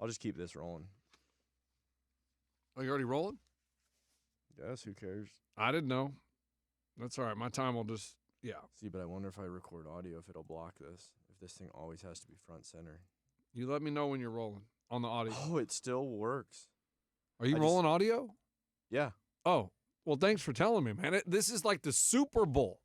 I'll just keep this rolling. Are you already rolling? Yes, who cares? I didn't know. That's all right. My time will just, See, but I wonder if I record audio, if it'll block this. If this thing always has to be front center. You let me know when you're rolling on the audio. Oh, it still works. Are you rolling audio? Yeah. Oh, well, thanks for telling me, man. This is like the Super Bowl.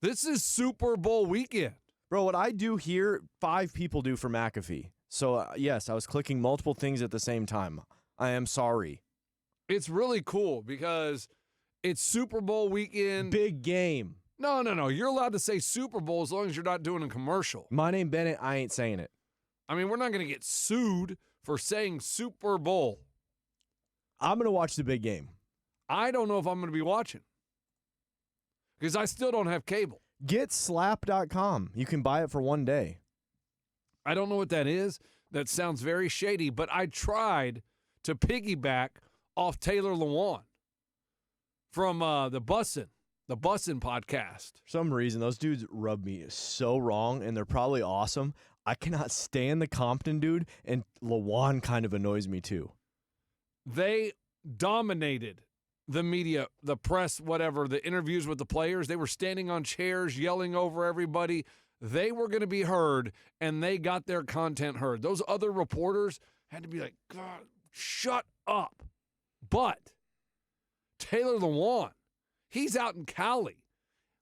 This is Super Bowl weekend. Bro, what I do here, 5 people do for McAfee. So, yes, I was clicking multiple things at the same time. I am sorry. It's really cool because it's Super Bowl weekend. Big game. No. You're allowed to say Super Bowl as long as you're not doing a commercial. My name Bennett, I ain't saying it. I mean, we're not going to get sued for saying Super Bowl. I'm going to watch the big game. I don't know if I'm going to be watching because I still don't have cable. Get slap.com. You can buy it for 1 day. I don't know what that is. That sounds very shady, but I tried to piggyback off Taylor Lewan from the Bussin' podcast. For some reason, those dudes rub me so wrong, and they're probably awesome. I cannot stand the Compton dude, and Lewan kind of annoys me too. They dominated the media, the press, whatever, the interviews with the players. They were standing on chairs, yelling over everybody. They were going to be heard, and they got their content heard. Those other reporters had to be like, God, shut up. But Taylor Lewan, he's out in Cali.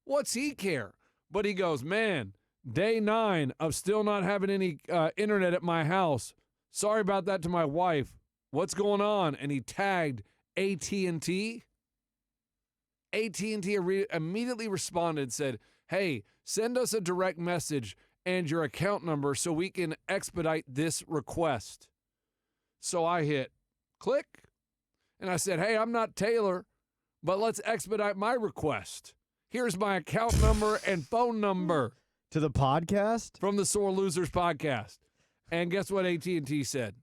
What's he care? But he goes, man, day 9 of still not having any internet at my house. Sorry about that to my wife. What's going on? And he tagged AT&T. AT&T immediately responded, said, hey, send us a direct message and your account number so we can expedite this request. So I hit click, and I said, hey, I'm not Taylor, but let's expedite my request. Here's my account number and phone number. To the podcast? From the Sore Losers podcast. And guess what AT&T said?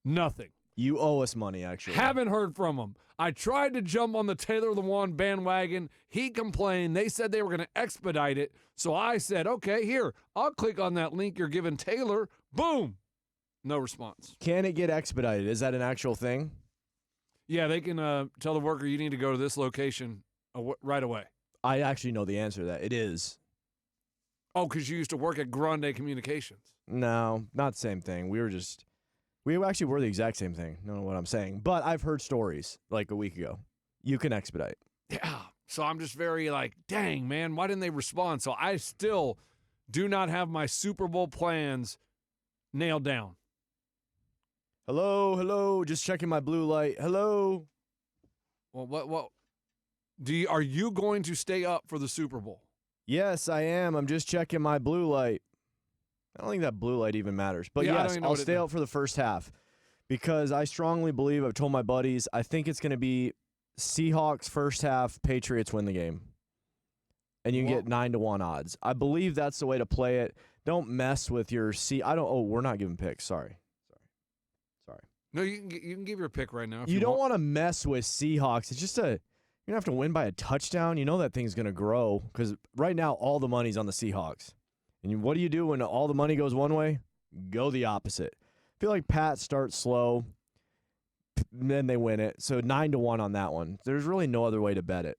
Nothing. You owe us money, actually. Haven't heard from him. I tried to jump on the Taylor Lewan bandwagon. He complained. They said they were going to expedite it. So I said, okay, here, I'll click on that link you're giving Taylor. Boom. No response. Can it get expedited? Is that an actual thing? Yeah, they can tell the worker you need to go to this location right away. I actually know the answer to that. It is. Oh, because you used to work at Grande Communications. No, not the same thing. We actually were the exact same thing. Don't know what I'm saying. But I've heard stories like a week ago. You can expedite. Yeah. So I'm just very like, dang, man, why didn't they respond? So I still do not have my Super Bowl plans nailed down. Hello. Just checking my blue light. Hello. Well, what? Are you going to stay up for the Super Bowl? Yes, I am. I'm just checking my blue light. I don't think that blue light even matters. But yes, I'll stay out for the first half because I strongly believe, I've told my buddies, I think it's going to be Seahawks first half, Patriots win the game. And you can get 9-1 odds. I believe that's the way to play it. Don't mess with your we're not giving picks. Sorry. No, you can give your pick right now. If you don't want to mess with Seahawks. It's just you're going to have to win by a touchdown. You know that thing's going to grow because right now all the money's on the Seahawks. And what do you do when all the money goes one way? Go the opposite. I feel like Pat starts slow, then they win it. So 9-1 on that one. There's really no other way to bet it.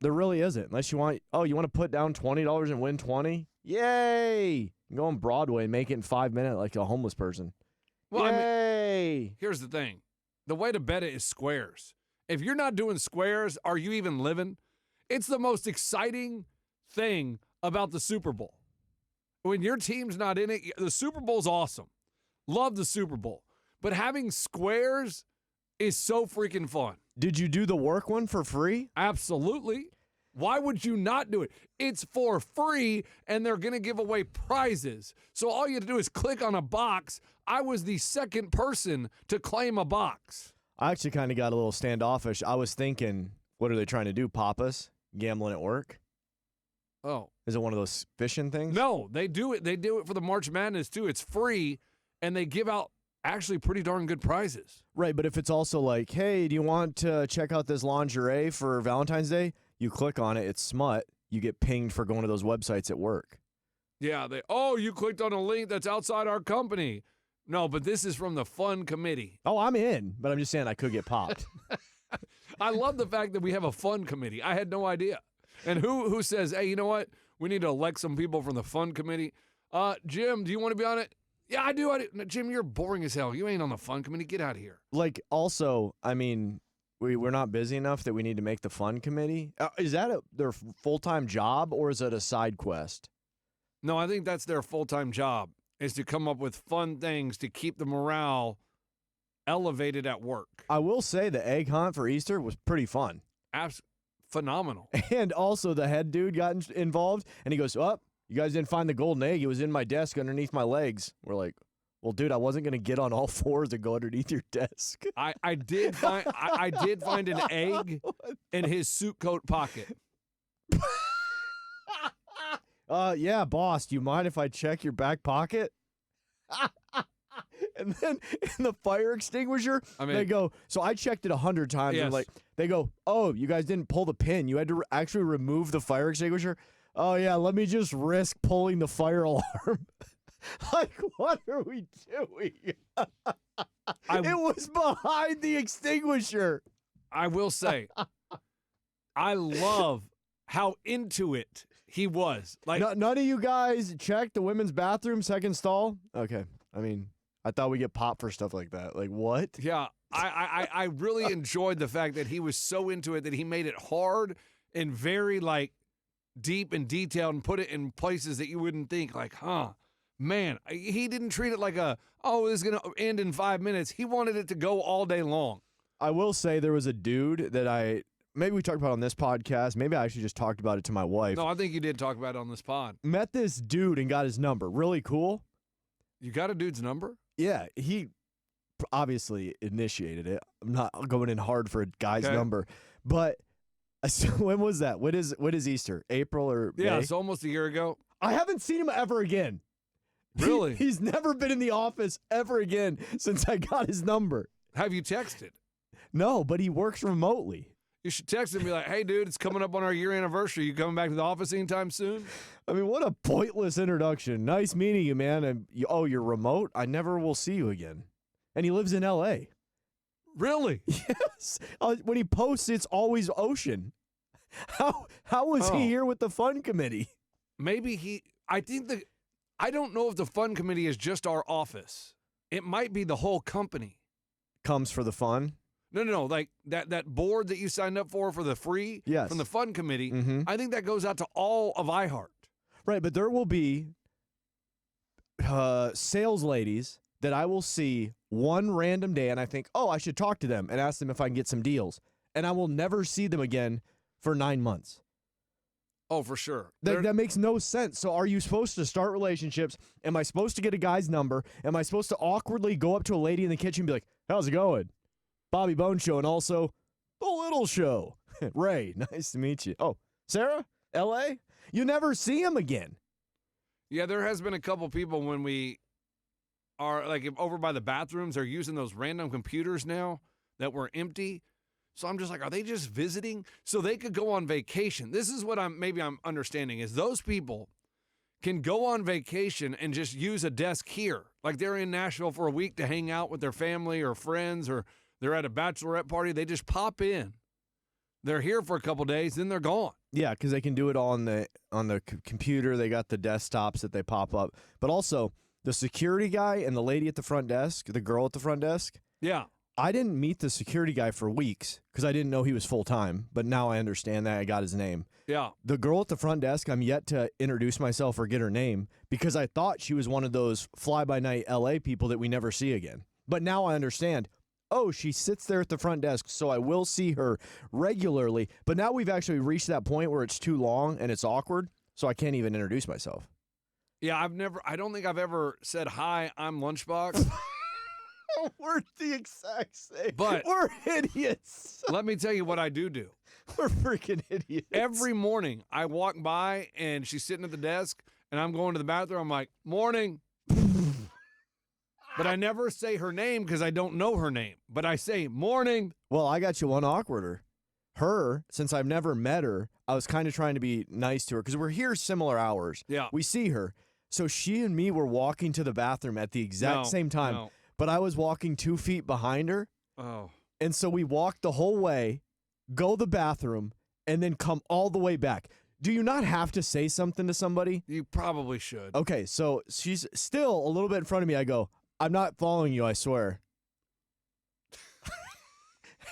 There really isn't. Unless you want to put down $20 and win 20? Yay! You can go on Broadway and make it in 5 minutes like a homeless person. Well, Yay! I mean, here's the thing. The way to bet it is squares. If you're not doing squares, are you even living? It's the most exciting thing about the Super Bowl. When your team's not in it, the Super Bowl's awesome. Love the Super Bowl. But having squares is so freaking fun. Did you do the work one for free? Absolutely. Why would you not do it? It's for free, and they're going to give away prizes. So all you have to do is click on a box. I was the second person to claim a box. I actually kind of got a little standoffish. I was thinking, what are they trying to do, pop us? Gambling at work? Oh. Is it one of those fishing things? No, they do it. They do it for the March Madness, too. It's free, and they give out actually pretty darn good prizes. Right, but if it's also like, hey, do you want to check out this lingerie for Valentine's Day? You click on it, it's smut. You get pinged for going to those websites at work. Yeah, you clicked on a link that's outside our company. No, but this is from the fun committee. Oh, I'm in, but I'm just saying I could get popped. I love the fact that we have a fun committee. I had no idea. And who says, hey, you know what? We need to elect some people from the fun committee. Jim, do you want to be on it? Yeah, I do. No, Jim, you're boring as hell. You ain't on the fun committee. Get out of here. Like, also, I mean, we're not busy enough that we need to make the fun committee. Is that their full-time job, or is it a side quest? No, I think that's their full-time job, is to come up with fun things to keep the morale elevated at work. I will say the egg hunt for Easter was pretty fun. Phenomenal. And also the head dude got involved, and he goes, oh, you guys didn't find the golden egg. It was in my desk underneath my legs. We're like, well, dude, I wasn't going to get on all fours and go underneath your desk. I did find an egg in his suit coat pocket. Yeah, boss, do you mind if I check your back pocket? And then in the fire extinguisher, they go, so I checked it 100 times. Yes. And like, they go, oh, you guys didn't pull the pin. You had to actually remove the fire extinguisher. Oh, yeah, let me just risk pulling the fire alarm. Like, what are we doing? It was behind the extinguisher. I will say, I love how into it he was. Like, none of you guys checked the women's bathroom second stall? Okay. I mean, I thought we get popped for stuff like that. Like, what? Yeah, I really enjoyed the fact that he was so into it that he made it hard and very, like, deep and detailed and put it in places that you wouldn't think, like, man, he didn't treat it like this is going to end in 5 minutes. He wanted it to go all day long. I will say there was a dude that maybe we talked about on this podcast. Maybe I actually just talked about it to my wife. No, I think you did talk about it on this pod. Met this dude and got his number. Really cool. You got a dude's number? Yeah, he obviously initiated it. I'm not going in hard for a guy's number. But so when was that? What is Easter? April or May? Yeah, it's almost a year ago. I haven't seen him ever again. Really? He's never been in the office ever again since I got his number. Have you texted? No, but he works remotely. You should text him and be like, hey, dude, it's coming up on our year anniversary. You coming back to the office anytime soon? I mean, what a pointless introduction. Nice meeting you, man. And you're remote? I never will see you again. And he lives in L.A. Really? Yes. When he posts, it's always ocean. How was he here with the fun committee? Maybe I don't know if the fun committee is just our office. It might be the whole company. Comes for the fun? No. Like that board that you signed up for the free from the fun committee, I think that goes out to all of iHeart. Right, but there will be sales ladies that I will see one random day, and I think, I should talk to them and ask them if I can get some deals. And I will never see them again for 9 months. Oh, for sure. That makes no sense. So are you supposed to start relationships? Am I supposed to get a guy's number? Am I supposed to awkwardly go up to a lady in the kitchen and be like, how's it going? Bobby Bone Show, and also The Little Show. Ray, nice to meet you. Oh, Sarah? L.A.? You never see him again. Yeah, there has been a couple people when we are, like, over by the bathrooms, they're using those random computers now that were empty. So I'm just like, are they just visiting? So they could go on vacation. This is what I'm understanding is those people can go on vacation and just use a desk here. Like they're in Nashville for a week to hang out with their family or friends, or they're at a bachelorette party. They just pop in. They're here for a couple days, then they're gone. Yeah, because they can do it on the computer. They got the desktops that they pop up. But also, the security guy and the lady at the front desk, the girl at the front desk. Yeah. I didn't meet the security guy for weeks because I didn't know he was full-time. But now I understand that. I got his name. Yeah. The girl at the front desk, I'm yet to introduce myself or get her name because I thought she was one of those fly-by-night L.A. people that we never see again. But now I understand. Oh, she sits there at the front desk, so I will see her regularly. But now we've actually reached that point where it's too long and it's awkward, so I can't even introduce myself. Yeah, I don't think I've ever said, hi, I'm Lunchbox. We're the exact same. But we're idiots. Let me tell you what I do. We're freaking idiots. Every morning I walk by and she's sitting at the desk and I'm going to the bathroom. I'm like, morning. But I never say her name because I don't know her name. But I say, morning. Well, I got you one awkwarder. Her, since I've never met her, I was kind of trying to be nice to her because we're here similar hours. Yeah. We see her. So she and me were walking to the bathroom at the exact same time, No. but I was walking 2 feet behind her. Oh. And so we walked the whole way, go to the bathroom, and then come all the way back. Do you not have to say something to somebody? You probably should. Okay, so she's still a little bit in front of me. I go, I'm not following you, I swear.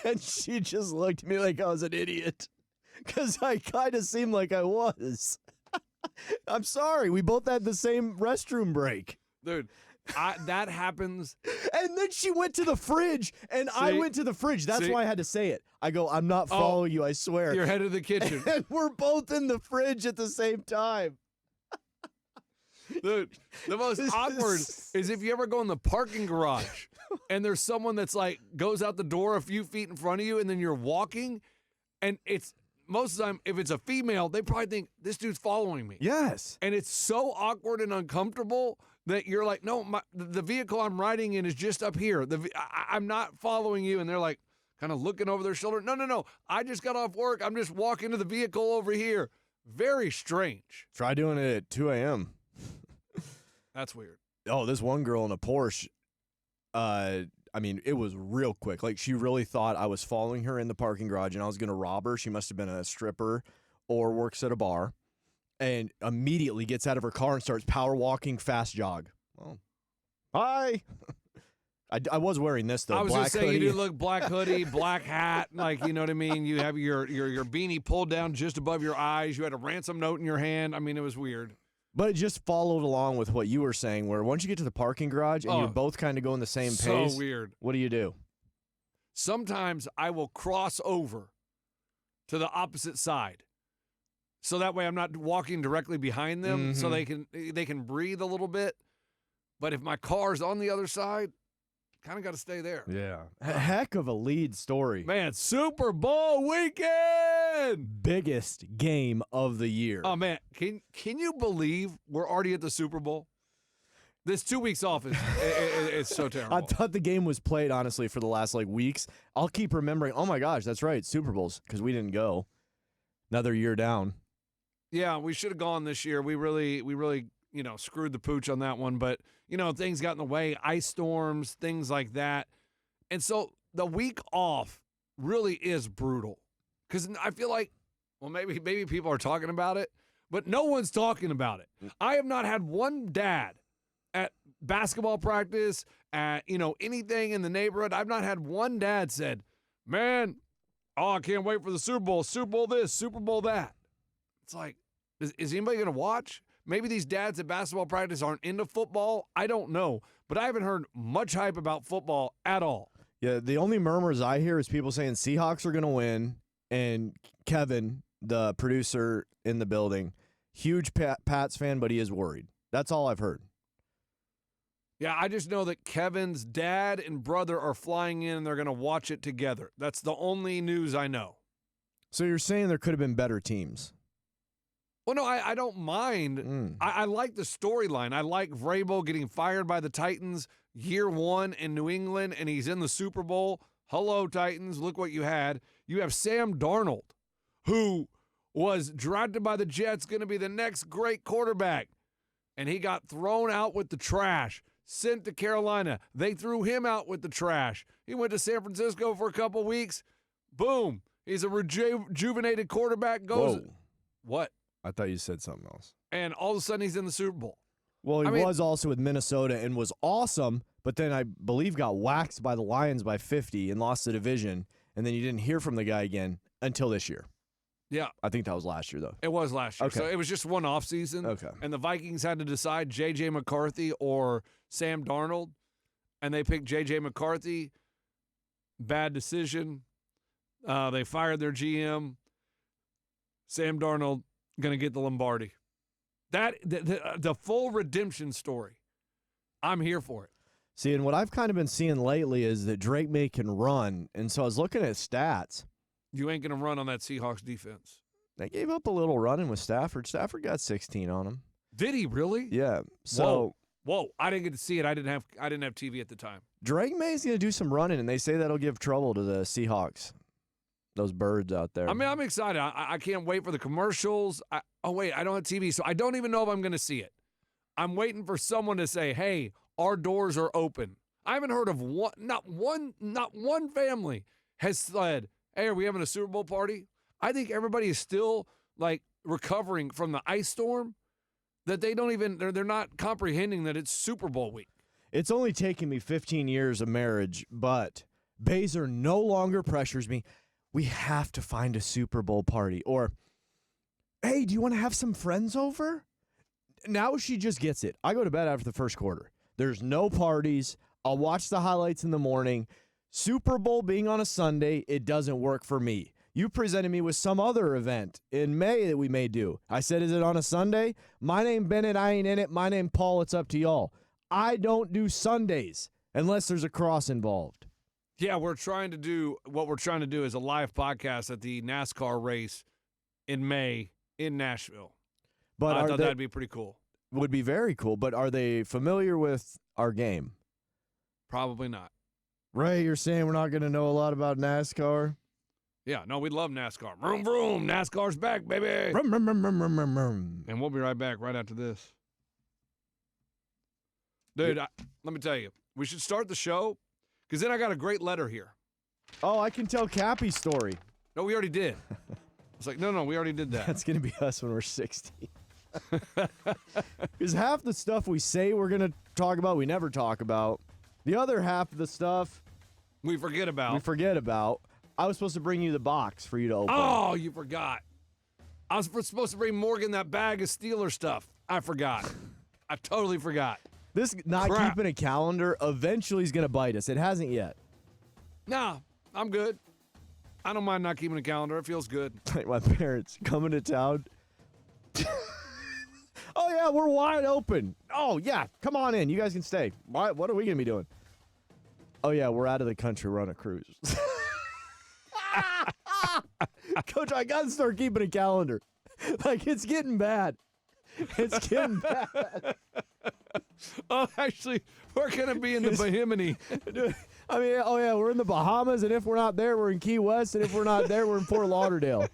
And she just looked at me like I was an idiot because I kind of seemed like I was. I'm sorry. We both had the same restroom break. Dude, that happens. And then she went to the fridge, and I See? went to the fridge. That's See? why I had to say it. I go, I'm not following you, I swear. You're head of the kitchen. And we're both in the fridge at the same time. Dude, the most awkward is if you ever go in the parking garage and there's someone that's like goes out the door a few feet in front of you and then you're walking and it's most of the time, if it's a female, they probably think this dude's following me. Yes. And it's so awkward and uncomfortable that you're like, no, the vehicle I'm riding in is just up here. I'm not following you. And they're like kind of looking over their shoulder. No. I just got off work. I'm just walking to the vehicle over here. Very strange. Try doing it at 2 a.m. That's weird. Oh, this one girl in a Porsche, I mean, it was real quick. Like, she really thought I was following her in the parking garage and I was going to rob her. She must have been a stripper or works at a bar. And immediately gets out of her car and starts power walking, fast jog. Well, hi. I was wearing this, though. I was black just saying, hoodie. you do look black hoodie, black hat, like, you know what I mean? You have your beanie pulled down just above your eyes. You had a ransom note in your hand. I mean, it was weird. But it just followed along with what you were saying, where once you get to the parking garage and you're both kind of going the same pace. So weird. What do? Sometimes I will cross over to the opposite side. So that way I'm not walking directly behind them so they can breathe a little bit. But if my car's on the other side, kind of got to stay there. Yeah. Heck of a lead story. Man, Super Bowl weekend! Biggest game of the year. Oh, man. Can you believe we're already at the Super Bowl? This 2 weeks off is it's so terrible. I thought the game was played, honestly, for the last, weeks. I'll keep remembering, oh, my gosh, that's right, Super Bowls, because we didn't go. Another year down. Yeah, we should have gone this year. We really, screwed the pooch on that one. But, things got in the way, ice storms, things like that. And so the week off really is brutal. Because I feel like, well, maybe people are talking about it, but no one's talking about it. I have not had one dad at basketball practice, at, anything in the neighborhood. I've not had one dad said, man, I can't wait for the Super Bowl this, Super Bowl that. It's like, is anybody going to watch? Maybe these dads at basketball practice aren't into football. I don't know. But I haven't heard much hype about football at all. Yeah, the only murmurs I hear is people saying Seahawks are going to win, and Kevin, the producer in the building, huge Pats fan, but he is worried. That's all I've heard. Yeah, I just know that Kevin's dad and brother are flying in and they're going to watch it together. That's the only news I know. So you're saying there could have been better teams? Well, no, I don't mind. I like the storyline. I like Vrabel getting fired by the Titans year one in New England, and he's in the Super Bowl. Hello, Titans. Look what you had. You have Sam Darnold, who was drafted by the Jets, going to be the next great quarterback. And he got thrown out with the trash, sent to Carolina. They threw him out with the trash. He went to San Francisco for a couple weeks. Boom. He's a rejuvenated quarterback. Whoa. What? I thought you said something else. And all of a sudden he's in the Super Bowl. Well, he was also with Minnesota and was awesome, but then I believe got waxed by the Lions by 50 and lost the division, and then you didn't hear from the guy again until this year. Yeah. I think that was last year, though. It was last year. Okay. So it was just one offseason. Okay. And the Vikings had to decide J.J. McCarthy or Sam Darnold, and they picked J.J. McCarthy. Bad decision. They fired their GM. Sam Darnold going to get the Lombardi. The full redemption story. I'm here for it. See, and what I've kind of been seeing lately is that Drake May can run, and so I was looking at stats. You ain't going to run on that Seahawks defense. They gave up a little running with Stafford. Stafford got 16 on him. Did he really? Yeah. So Whoa. I didn't get to see it. I didn't have TV at the time. Drake May's going to do some running, and they say that'll give trouble to the Seahawks. Those birds out there. I mean, I'm excited. I can't wait for the commercials. I don't have TV, so I don't even know if I'm going to see it. I'm waiting for someone to say, hey, our doors are open. I haven't heard of not one family has said, hey, are we having a Super Bowl party? I think everybody is still like recovering from the ice storm that they're not comprehending that it's Super Bowl week. It's only taken me 15 years of marriage, but Baser no longer pressures me. We have to find a Super Bowl party. Or, hey, do you want to have some friends over? Now she just gets it. I go to bed after the first quarter. There's no parties. I'll watch the highlights in the morning. Super Bowl being on a Sunday, it doesn't work for me. You presented me with some other event in May that we may do. I said, is it on a Sunday? My name Bennett, I ain't in it. My name Paul, it's up to y'all. I don't do Sundays unless there's a cross involved. Yeah, what we're trying to do is a live podcast at the NASCAR race in May in Nashville. But I thought that'd be pretty cool. Would be very cool, but are they familiar with our game? Probably not. Ray, you're saying we're not going to know a lot about NASCAR? Yeah, no, we love NASCAR. Vroom, vroom. NASCAR's back, baby. Vroom, vroom, vroom, vroom, vroom, vroom. And we'll be right back right after this. Dude, let me tell you, we should start the show because then I got a great letter here. Oh, I can tell Cappy's story. No, we already did. It's like, no, we already did that. That's going to be us when we're 60. Because half the stuff we say we're going to talk about, we never talk about. The other half of the stuff we forget about. I was supposed to bring you the box for you to open. Oh, you forgot. I was supposed to bring Morgan that bag of Steeler stuff. I forgot. I totally forgot. This not Crap. keeping a calendar eventually is going to bite us. It hasn't yet. Nah, I'm good. I don't mind not keeping a calendar. It feels good. Like my parents coming to town. Oh, yeah, we're wide open. Oh, yeah, come on in. You guys can stay. What are we going to be doing? Oh, yeah, we're out of the country. We're on a cruise. Coach, I got to start keeping a calendar. Like, it's getting bad. It's getting bad. Oh, actually, we're going to be in the Bahimini. I mean, oh, yeah, we're in the Bahamas, and if we're not there, we're in Key West, and if we're not there, we're in Fort Lauderdale.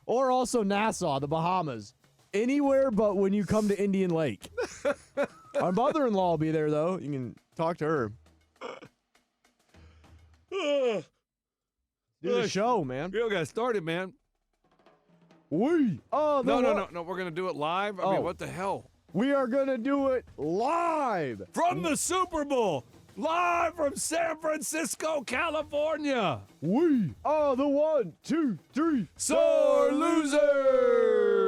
Or also Nassau, the Bahamas. Anywhere but when you come to Indian Lake. Our mother-in-law will be there, though. You can talk to her. Do the show, man. We all got started, man. We. Oh, No. We're going to do it live? I mean, what the hell? We are going to do it live. From the Super Bowl. Live from San Francisco, California. We are the 1, 2, 3 Sore losers.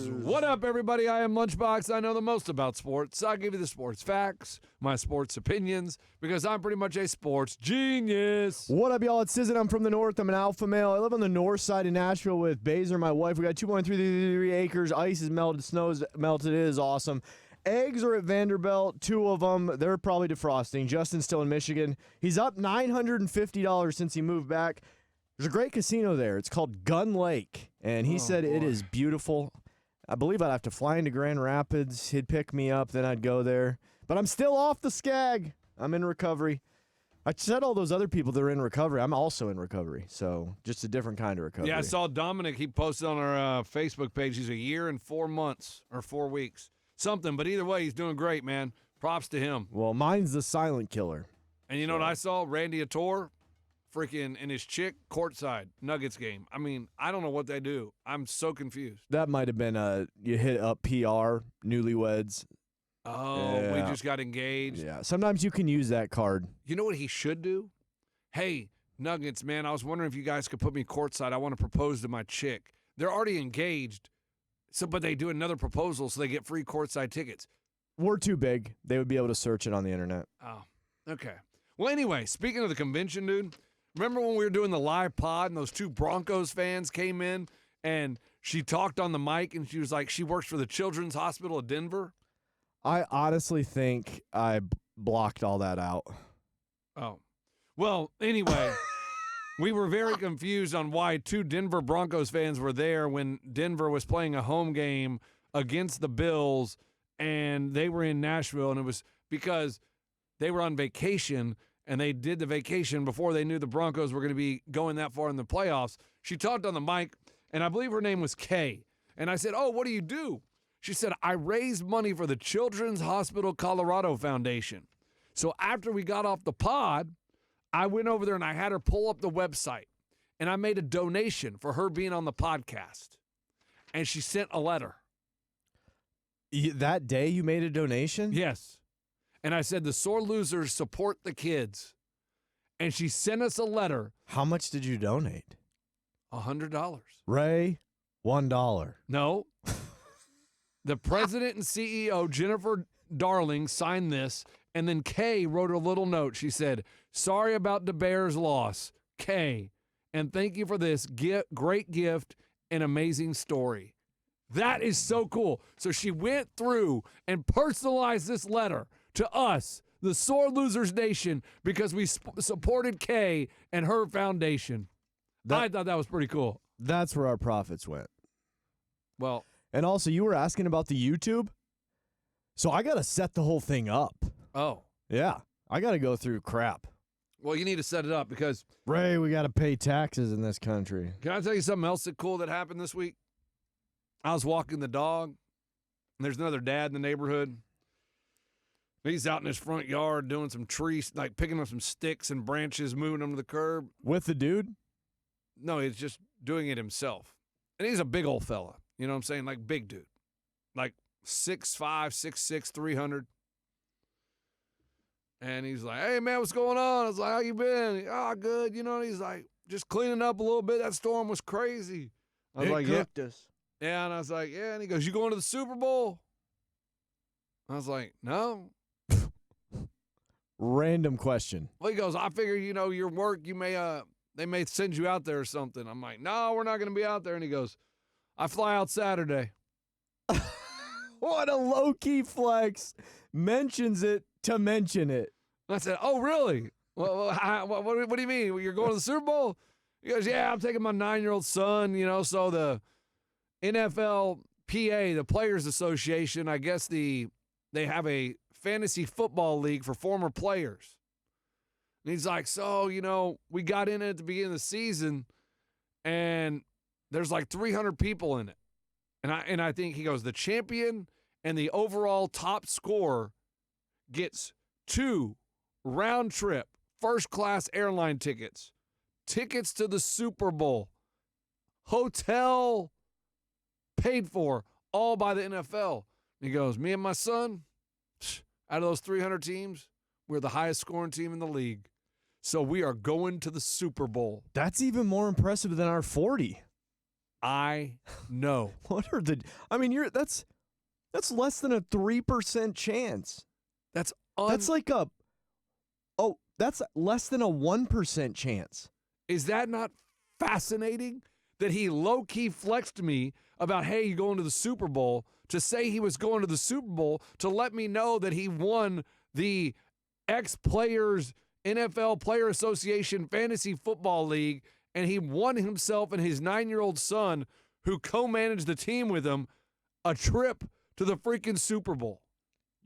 What up, everybody? I am Lunchbox. I know the most about sports. I'll give you the sports facts, my sports opinions, because I'm pretty much a sports genius. What up, y'all? It's Sizzin. I'm from the north. I'm an alpha male. I live on the north side of Nashville with Baser, my wife. We got 2.33 acres. Ice is melted. Snow is melted. It is awesome. Eggs are at Vanderbilt, 2 of them. They're probably defrosting. Justin's still in Michigan. He's up $950 since he moved back. There's a great casino there. It's called Gun Lake, and he said it is beautiful. I believe I'd have to fly into Grand Rapids. He'd pick me up, then I'd go there. But I'm still off the skag. I'm in recovery. I said all those other people that are in recovery. I'm also in recovery, so just a different kind of recovery. Yeah, I saw Dominic. He posted on our Facebook page. He's a year and 4 months or 4 weeks. Something, but either way, he's doing great, man. Props to him. Well, mine's the silent killer. And you know what I saw? Randy Ator, freaking, and his chick, courtside, Nuggets game. I mean, I don't know what they do. I'm so confused. That might have been you hit up PR, newlyweds. Oh, Yeah. we just got engaged. Yeah, sometimes you can use that card. You know what he should do? Hey, Nuggets, man, I was wondering if you guys could put me courtside. I want to propose to my chick. They're already engaged. But they do another proposal so they get free courtside tickets. We're too big. They would be able to search it on the internet. Oh, okay. Well, anyway, speaking of the convention, dude, remember when we were doing the live pod and those 2 Broncos fans came in and she talked on the mic and she was like, she works for the Children's Hospital of Denver? I honestly think I blocked all that out. Oh. Well, anyway, we were very confused on why 2 Denver Broncos fans were there when Denver was playing a home game against the Bills and they were in Nashville, and it was because they were on vacation and they did the vacation before they knew the Broncos were going to be going that far in the playoffs. She talked on the mic, and I believe her name was Kay. And I said, oh, what do you do? She said, I raised money for the Children's Hospital Colorado Foundation. So after we got off the pod, I went over there and I had her pull up the website. And I made a donation for her being on the podcast. And she sent a letter. That day you made a donation? Yes. And I said, the sore losers support the kids. And she sent us a letter. How much did you donate? $100. Ray, $1. No. The president and CEO, Jennifer Darling, signed this. And then Kay wrote a little note. She said, sorry about the Bears' loss. Kay. And thank you for this great gift and amazing story. That is so cool. So she went through and personalized this letter to us, the Sore Losers Nation, because we supported Kay and her foundation. I thought that was pretty cool. That's where our profits went. Well, and also you were asking about the YouTube. So I got to set the whole thing up. Oh. Yeah. I got to go through crap. Well, you need to set it up because Ray, we got to pay taxes in this country. Can I tell you something else that cool that happened this week? I was walking the dog, and there's another dad in the neighborhood. He's out in his front yard doing some trees, like picking up some sticks and branches, moving them to the curb. With the dude? No, he's just doing it himself. And he's a big old fella. You know what I'm saying? Like big dude. Like 6'5", 6'6", 300. And he's like, hey, man, what's going on? I was like, how you been? Oh, good. You know, and he's like, just cleaning up a little bit. That storm was crazy. I was like, cooked us. Yeah, and I was like, yeah. And he goes, you going to the Super Bowl? I was like, no. Random question. Well, he goes, I figure, you know, your work, they may send you out there or something. I'm like, no, we're not going to be out there. And he goes, I fly out Saturday. What a low-key flex. Mentions it to mention it. I said, oh, really? Well, what do you mean? You're going to the Super Bowl? He goes, yeah, I'm taking my 9-year-old son, you know, so the NFLPA, the Players Association, I guess they have a fantasy football league for former players. And he's like, so, you know, we got in it at the beginning of the season, and there's like 300 people in it. And I think he goes, the champion and the overall top scorer gets 2 round-trip first-class airline tickets to the Super Bowl, hotel paid for, all by the NFL. He goes, me and my son, out of those 300 teams, we're the highest scoring team in the league. So we are going to the Super Bowl. That's even more impressive than our 40. I know. What are the? I mean, that's less than a 3% chance. That's like that's less than a 1% chance. Is that not fascinating? That he low-key flexed me about, hey, you going to the Super Bowl, to say he was going to the Super Bowl, to let me know that he won the ex-players NFL Player Association Fantasy Football League, and he won himself and his 9-year-old son, who co-managed the team with him, a trip to the freaking Super Bowl.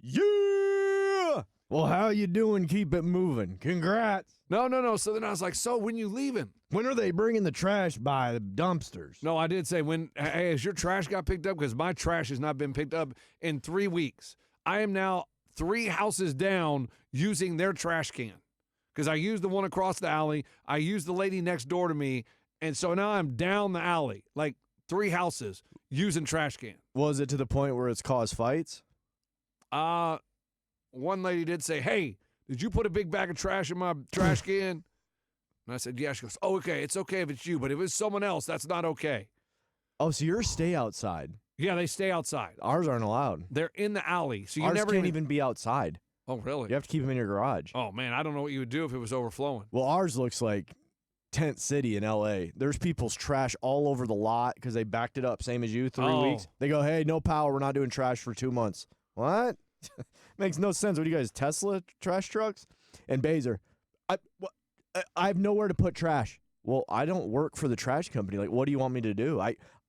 Yeah! Well, how you doing? Keep it moving. Congrats. No. So then I was like, so when you leaving? When are they bringing the trash by the dumpsters? No, I did say, hey, has your trash got picked up? Because my trash has not been picked up in 3 weeks. I am now 3 houses down using their trash can. Because I used the one across the alley. I used the lady next door to me. And so now I'm down the alley, like 3 houses, using trash can. Was it to the point where it's caused fights? One lady did say, hey, did you put a big bag of trash in my trash can? And I said, yeah. She goes, oh, okay, it's okay if it's you, but if it's someone else, that's not okay. Oh, so yours stay outside. Yeah, they stay outside. Ours aren't allowed. They're in the alley. So you Ours never can't even be outside. Oh, really? You have to keep them in your garage. Oh, man, I don't know what you would do if it was overflowing. Well, ours looks like Tent City in L.A. There's people's trash all over the lot because they backed it up, same as you, 3 weeks. They go, hey, no power, we're not doing trash for 2 months. What? Makes no sense. What are you guys, Tesla trash trucks? And Baser, I have nowhere to put trash. Well, I don't work for the trash company. Like, what do you want me to do?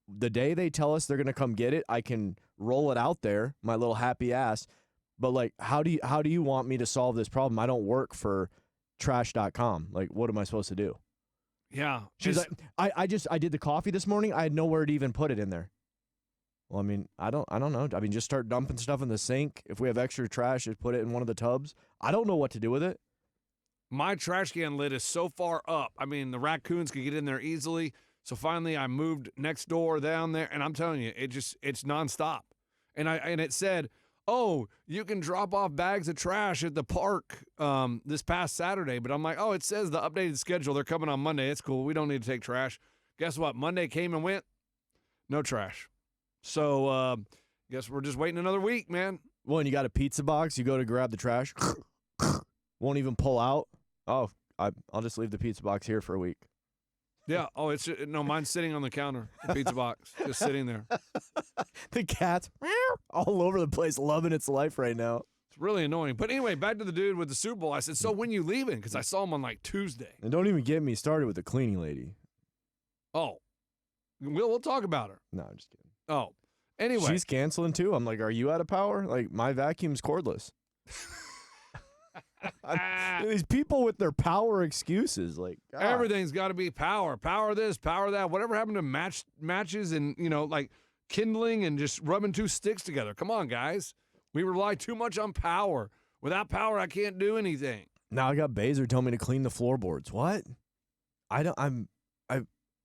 The day they tell us they're going to come get it, I can roll it out there, my little happy ass. But, like, how do you want me to solve this problem? I don't work for trash.com. Like, what am I supposed to do? Yeah. She's like, I did the coffee this morning. I had nowhere to even put it in there. Well, I mean, I don't know. I mean, just start dumping stuff in the sink. If we have extra trash, just put it in one of the tubs. I don't know what to do with it. My trash can lid is so far up. I mean, the raccoons could get in there easily. So finally, I moved next door down there, and I'm telling you, it's nonstop. And it said, "Oh, you can drop off bags of trash at the park this past Saturday." But I'm like, "Oh, it says the updated schedule. They're coming on Monday. It's cool. We don't need to take trash." Guess what? Monday came and went. No trash. So guess we're just waiting another week, man. Well, and you got a pizza box. You go to grab the trash. Won't even pull out. Oh, I'll just leave the pizza box here for a week. Yeah. Oh, no, mine's sitting on the counter, the pizza box, just sitting there. The cat's all over the place, loving its life right now. It's really annoying. But anyway, back to the dude with the Super Bowl. I said, "So when you leaving?" Because I saw him on like Tuesday. And don't even get me started with the cleaning lady. Oh, we'll talk about her. No, I'm just kidding. Oh, anyway, she's canceling too. I'm like, are you out of power? Like, my vacuum's cordless. These people with their power excuses, like, God. Everything's got to be power this, power that. Whatever happened to matches and like kindling and just rubbing two sticks together? Come on, guys. We rely too much on power. Without power, I can't do anything. Now I got Baser telling me to clean the floorboards. What? I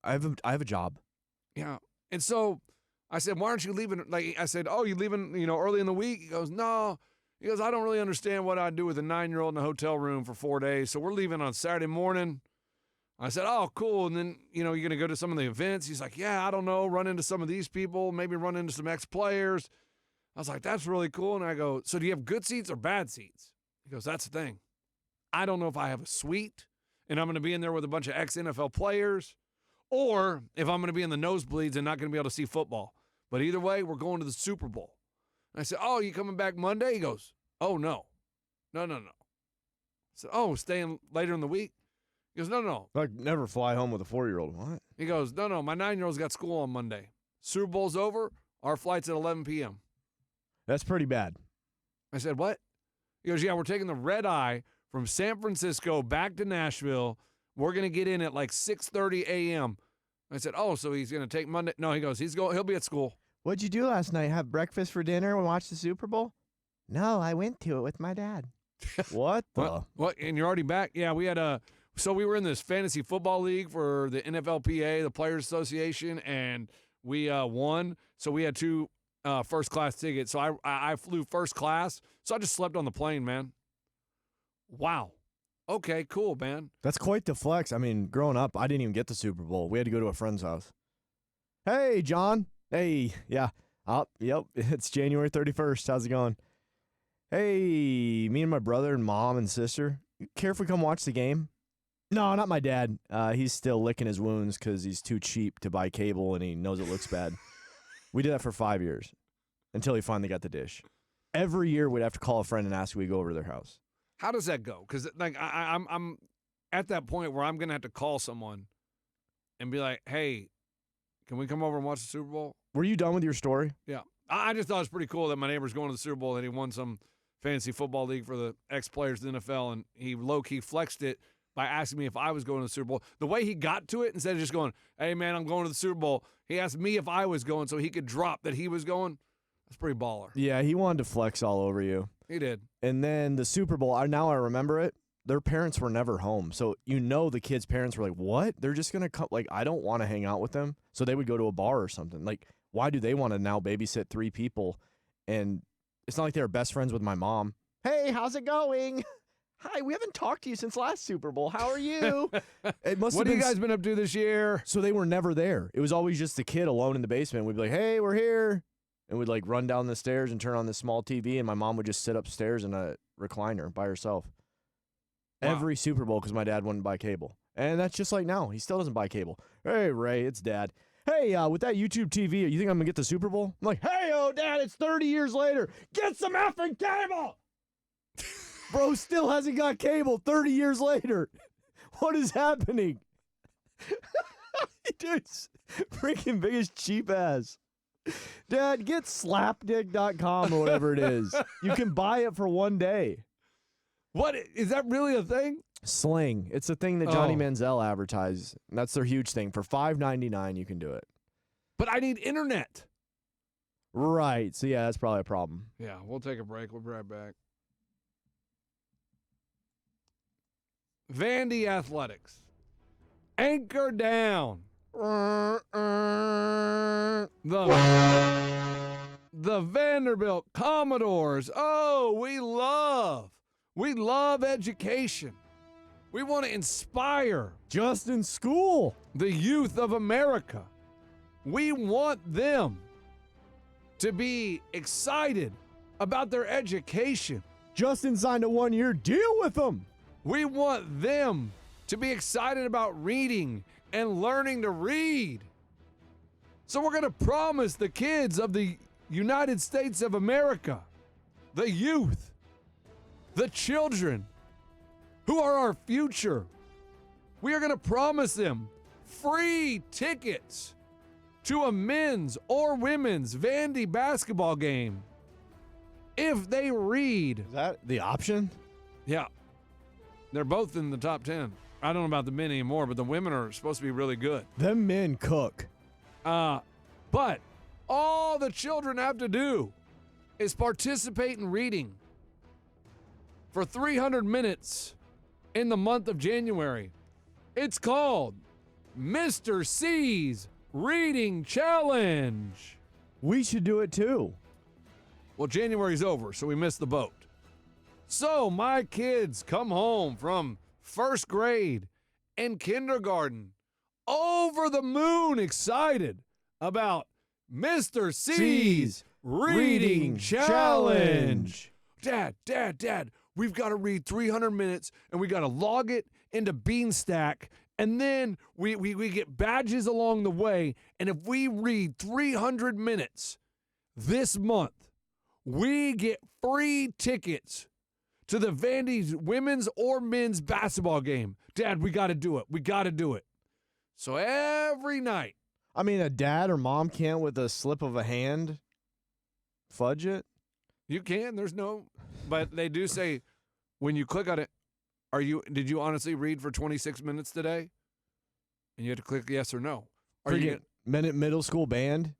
have a job. Yeah, and so I said, "Why aren't you leaving?" Like I said, "Oh, you leaving? Early in the week?" He goes, "No." He goes, "I don't really understand what I'd do with a 9-year-old in a hotel room for 4 days. So we're leaving on Saturday morning." I said, "Oh, cool." And then, you're going to go to some of the events. He's like, "Yeah, I don't know. Run into some of these people, maybe run into some ex-players." I was like, "That's really cool." And I go, "So do you have good seats or bad seats?" He goes, "That's the thing. I don't know if I have a suite and I'm going to be in there with a bunch of ex-NFL players or if I'm going to be in the nosebleeds and not going to be able to see football. But either way, we're going to the Super Bowl." I said, "Oh, you coming back Monday?" He goes, "Oh, no. No. I said, "Oh, staying later in the week?" He goes, No. Like, never fly home with a 4-year-old. What? He goes, No. My 9-year-old's got school on Monday. Super Bowl's over. Our flight's at 11 p.m. That's pretty bad. I said, "What?" He goes, "Yeah, we're taking the red eye from San Francisco back to Nashville. We're going to get in at like 6:30 a.m. I said, "Oh, so he's going to take Monday?" No, he goes, he'll be at school. What'd you do last night? Have breakfast for dinner and watch the Super Bowl? No, I went to it with my dad. What the? What? And you're already back? Yeah, we had so we were in this fantasy football league for the NFLPA, the Players Association, and we won. So we had 2 first-class tickets. So I flew first class. So I just slept on the plane, man. Wow. Okay, cool, man. That's quite the flex. I mean, growing up, I didn't even get the Super Bowl. We had to go to a friend's house. Hey, John. Hey, yeah. Yep, it's January 31st. How's it going? Hey, me and my brother and mom and sister. You care if we come watch the game? No, not my dad. He's still licking his wounds because he's too cheap to buy cable and he knows it looks bad. We did that for 5 years until he finally got the dish. Every year we'd have to call a friend and ask if we go over to their house. How does that go? Because like I'm at that point where I'm gonna have to call someone and be like, "Hey, can we come over and watch the Super Bowl?" Were you done with your story? Yeah. I just thought it was pretty cool that my neighbor's going to the Super Bowl and he won some fantasy football league for the ex-players of the NFL, and he low-key flexed it by asking me if I was going to the Super Bowl. The way he got to it, instead of just going, "Hey, man, I'm going to the Super Bowl," he asked me if I was going so he could drop that he was going. That's pretty baller. Yeah, he wanted to flex all over you. He did. And then the Super Bowl, now I remember it, their parents were never home. So the kids' parents were like, what? They're just going to come? Like, I don't want to hang out with them. So they would go to a bar or something. Like, why do they want to now babysit 3 people? And it's not like they were best friends with my mom. Hey, how's it going? Hi, we haven't talked to you since last Super Bowl. How are you? It must. What have you guys been up to this year? So they were never there. It was always just the kid alone in the basement. We'd be like, hey, we're here. And we'd like run down the stairs and turn on this small TV, and my mom would just sit upstairs in a recliner by herself. Wow. Every Super Bowl because my dad wouldn't buy cable. And that's just like now. He still doesn't buy cable. Hey, Ray, it's Dad. Hey, with that YouTube TV, you think I'm going to get the Super Bowl? I'm like, hey, Dad, it's 30 years later. Get some effing cable! Bro still hasn't got cable 30 years later. What is happening? Dude's freaking biggest cheap ass. Dad, get slapdick.com or whatever it is. You can buy it for 1 day. What? Is that really a thing? Sling. It's a thing that Johnny Manziel advertised. That's their huge thing. For $5.99, you can do it. But I need internet. Right. So, yeah, that's probably a problem. Yeah, we'll take a break. We'll be right back. Vandy Athletics. Anchor down. The Vanderbilt Commodores. Oh, we love education. We want to inspire Just in school. the youth of America. We want them to be excited about their education. Justin signed a 1-year deal with them. We want them to be excited about reading and learning to read. So we're going to promise the kids of the United States of America, the youth, the children who are our future, we are going to promise them free tickets to a men's or women's Vandy basketball game if they read. Is that the option? Yeah. They're both in the top 10. I don't know about the men anymore, but the women are supposed to be really good. Them men cook. But all the children have to do is participate in reading for 300 minutes in the month of January. It's called Mr. C's Reading Challenge. We should do it too. Well, January's over, so we missed the boat. So my kids come home from first grade and kindergarten over the moon excited about Mr. C's Reading Challenge. Dad, we've got to read 300 minutes and we got to log it into Beanstack. And then we get badges along the way. And if we read 300 minutes this month, we get free tickets to the Vandy's women's or men's basketball game. Dad, we got to do it. We got to do it. So every night. I mean, a dad or mom can't, with a slip of a hand, fudge it. You can. There's no. But they do say when you click on it, did you honestly read for 26 minutes today? And you have to click yes or no. Minute middle school band.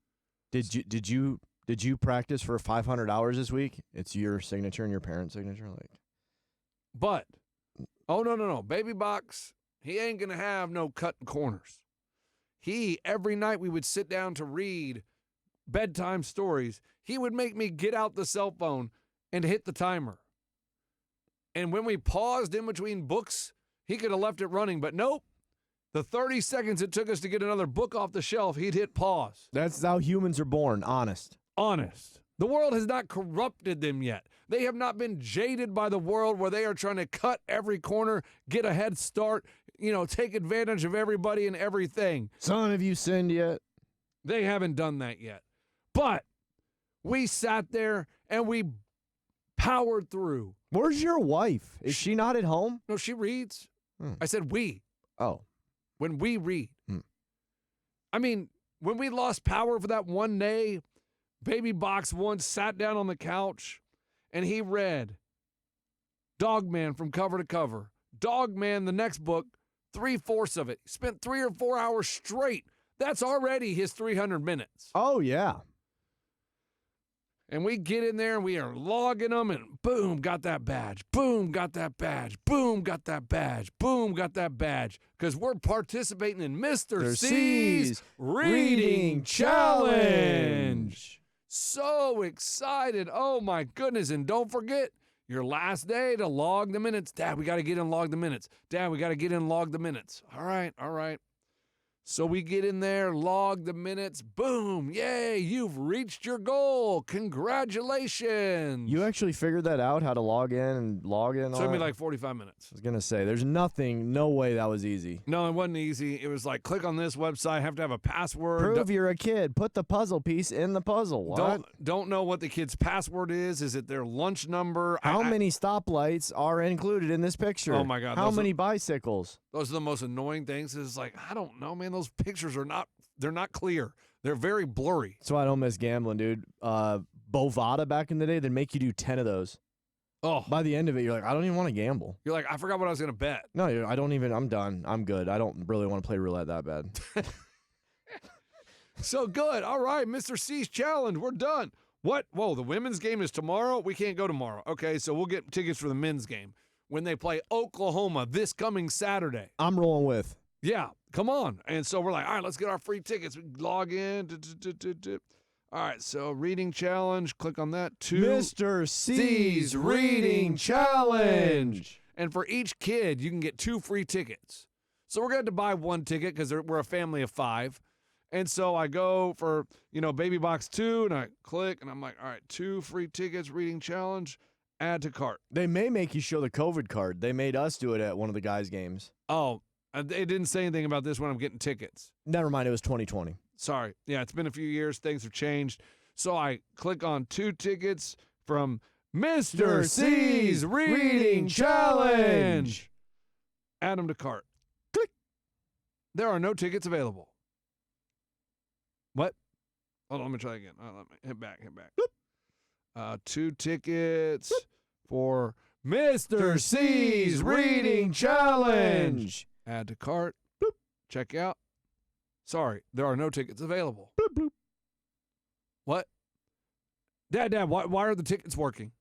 Did you practice for 500 hours this week? It's your signature and your parent's signature, But no. Baby Box, he ain't gonna have no cutting corners. Every night we would sit down to read bedtime stories. He would make me get out the cell phone and hit the timer. And when we paused in between books, he could have left it running, but nope. The 30 seconds it took us to get another book off the shelf, he'd hit pause. That's how humans are born, honest. The world has not corrupted them yet. They have not been jaded by the world where they are trying to cut every corner, get a head start, take advantage of everybody and everything. Son, have you sinned yet? They haven't done that yet. But we sat there and we powered through. Where's your wife? Is she not at home? No, she reads. I said we. Oh. When we read. I mean, when we lost power for that one day, Baby Box once sat down on the couch and he read Dogman from cover to cover. Dogman, the next book, 3/4 of it. He spent 3 or 4 hours straight. That's already his 300 minutes. Oh, yeah. And we get in there and we are logging them and boom, got that badge. Boom, got that badge. Boom, got that badge. Boom, got that badge. Because we're participating in Mr. C's Reading Challenge. So excited. Oh, my goodness. And don't forget, your last day to log the minutes. Dad, we got to get in and log the minutes. Dad, we got to get in and log the minutes. All right. So we get in there, log the minutes, boom, yay, you've reached your goal. Congratulations. You actually figured that out, how to log in and log in? Took me like 45 minutes. I was going to say, there's no way that was easy. No, it wasn't easy. It was like, click on this website, have to have a password. Prove you're a kid. Put the puzzle piece in the puzzle. What? Don't know what the kid's password is. Is it their lunch number? How many stoplights are included in this picture? Oh, my God. How many bicycles? Those are the most annoying things. It's like, I don't know, man. Those pictures they're not clear. They're very blurry. That's why I don't miss gambling, dude. Bovada back in the day, they'd make you do 10 of those. Oh. By the end of it, you're like, I don't even want to gamble. You're like, I forgot what I was going to bet. No, I'm done. I'm good. I don't really want to play roulette that bad. So good. All right, Mr. C's challenge. We're done. What? Whoa, the women's game is tomorrow? We can't go tomorrow. Okay, so we'll get tickets for the men's game when they play Oklahoma this coming Saturday. I'm rolling with. Yeah, come on. And so we're like, all right, let's get our free tickets. We log in. All right, so reading challenge. Click on that. Mr. C's Reading Challenge. And for each kid, you can get 2 free tickets. So we're going to have to buy 1 ticket because we're a family of 5. And so I go for, baby box 2, and I click, and I'm like, all right, 2 free tickets, reading challenge, add to cart. They may make you show the COVID card. They made us do it at one of the guys' games. Oh, it didn't say anything about this when I'm getting tickets. Never mind, it was 2020. Sorry. Yeah, it's been a few years. Things have changed. So I click on 2 tickets from Mr. C's Reading Challenge. Add them to cart. Click. There are no tickets available. What? Hold on, let me try again. Let me hit back. Bloop. 2 tickets for Mr. C's Reading Challenge. Add to cart. Bloop. Check out. Sorry, there are no tickets available. Bloop, bloop. What? Dad, why are the tickets working?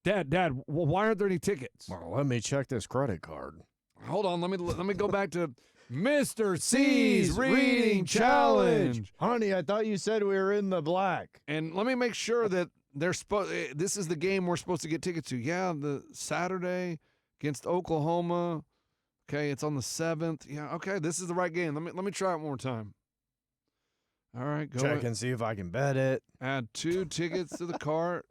Dad, why aren't there any tickets? Well, let me check this credit card. Hold on, let me go back to Mr. C's Reading Challenge. Honey, I thought you said we were in the black. And let me make sure that this is the game we're supposed to get tickets to. Yeah, the Saturday against Oklahoma. Okay, it's on the 7th. Yeah, okay, this is the right game. Let me try it one more time. All right, go Check and see if I can bet it. Add 2 tickets to the cart.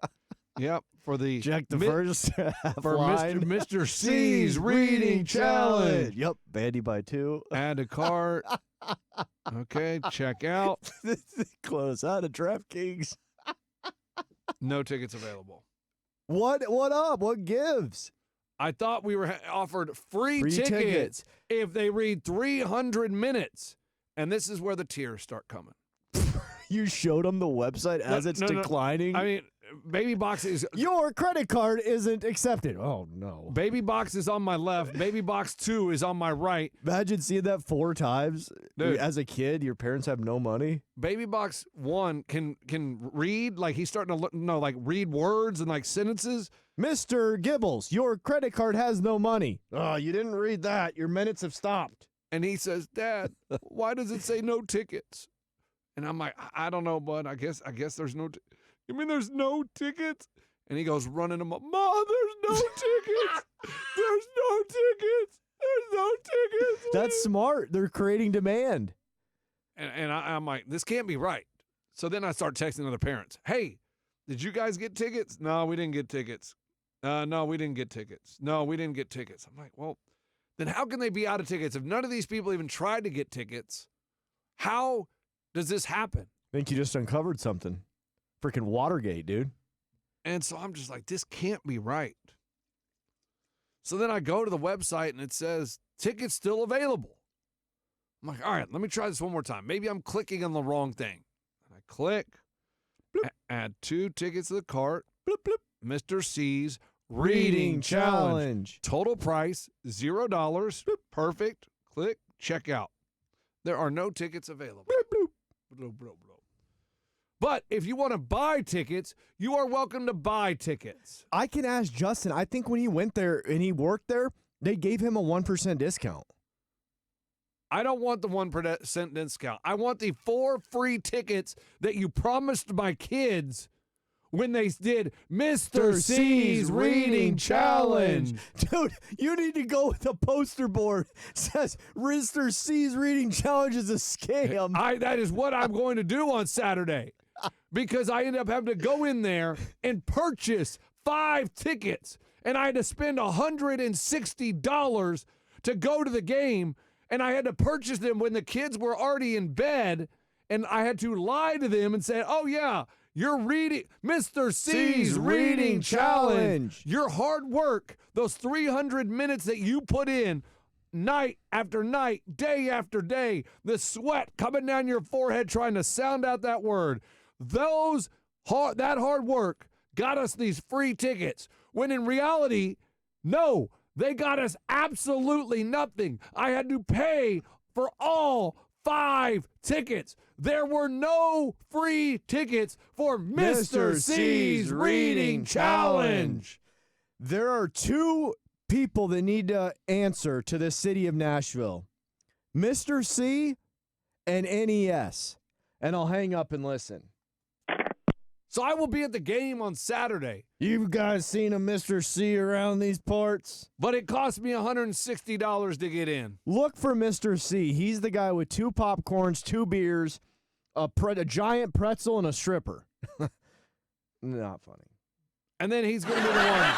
Yep, for the check the first half for line. Mr. C's Reading Challenge. Yep, Bandy by 2. Add to cart. Okay, check out. Close out of DraftKings. No tickets available. What up? What gives? I thought we were offered free tickets if they read 300 minutes. And this is where the tears start coming. You showed them the website as it's declining? I mean, Baby Box is... Your credit card isn't accepted. Oh, no. Baby Box is on my left. Baby Box 2 is on my right. Imagine seeing that 4 times. Dude. As a kid, your parents have no money. Baby Box 1 can read, like he's starting to read words and like sentences. Mr. Gibbles, your credit card has no money. Oh, you didn't read that. Your minutes have stopped. And he says, Dad, why does it say no tickets? And I'm like, I don't know, bud. I guess there's no. You mean there's no tickets? And he goes running him up. Mom, there's no tickets. There's no tickets. There's no tickets. That's smart. They're creating demand. And I'm like, this can't be right. So then I start texting other parents. Hey, did you guys get tickets? No, we didn't get tickets. No, we didn't get tickets. No, we didn't get tickets. I'm like, well, then how can they be out of tickets if none of these people even tried to get tickets? How does this happen? I think you just uncovered something. Freaking Watergate, dude. And so I'm just like, this can't be right. So then I go to the website and it says, tickets still available. I'm like, all right, let me try this one more time. Maybe I'm clicking on the wrong thing. And I click, add 2 tickets to the cart. Bloop, bloop. Mr. C's Reading Challenge. Total price, $0. Bloop. Perfect. Click, check out. There are no tickets available. Bloop, bloop. Bloop, bloop, bloop. But if you want to buy tickets, you are welcome to buy tickets. I can ask Justin. I think when he went there and he worked there, they gave him a 1% discount. I don't want the 1% discount. I want the 4 free tickets that you promised my kids when they did Mr. C's Reading Challenge. Dude, you need to go with a poster board that says Mr. C's Reading Challenge is a scam. That is what I'm going to do on Saturday because I ended up having to go in there and purchase 5 tickets, and I had to spend $160 to go to the game, and I had to purchase them when the kids were already in bed, and I had to lie to them and say, oh, yeah, you're reading Mr. C's Reading Challenge. Your hard work, those 300 minutes that you put in night after night, day after day, the sweat coming down your forehead trying to sound out that word, that hard work got us these free tickets. When in reality, no, they got us absolutely nothing. I had to pay for all 5 tickets. There were no free tickets for Mr. C's Reading Challenge. There are 2 people that need to answer to the city of Nashville. Mr. C and NES. And I'll hang up and listen. So I will be at the game on Saturday, You guys seen a Mr. C around these parts? but it cost me $160 to get in. Look for Mr. C. He's the guy with 2 popcorns, 2 beers, a giant pretzel, and a stripper. Not funny. And then he's going to be the one.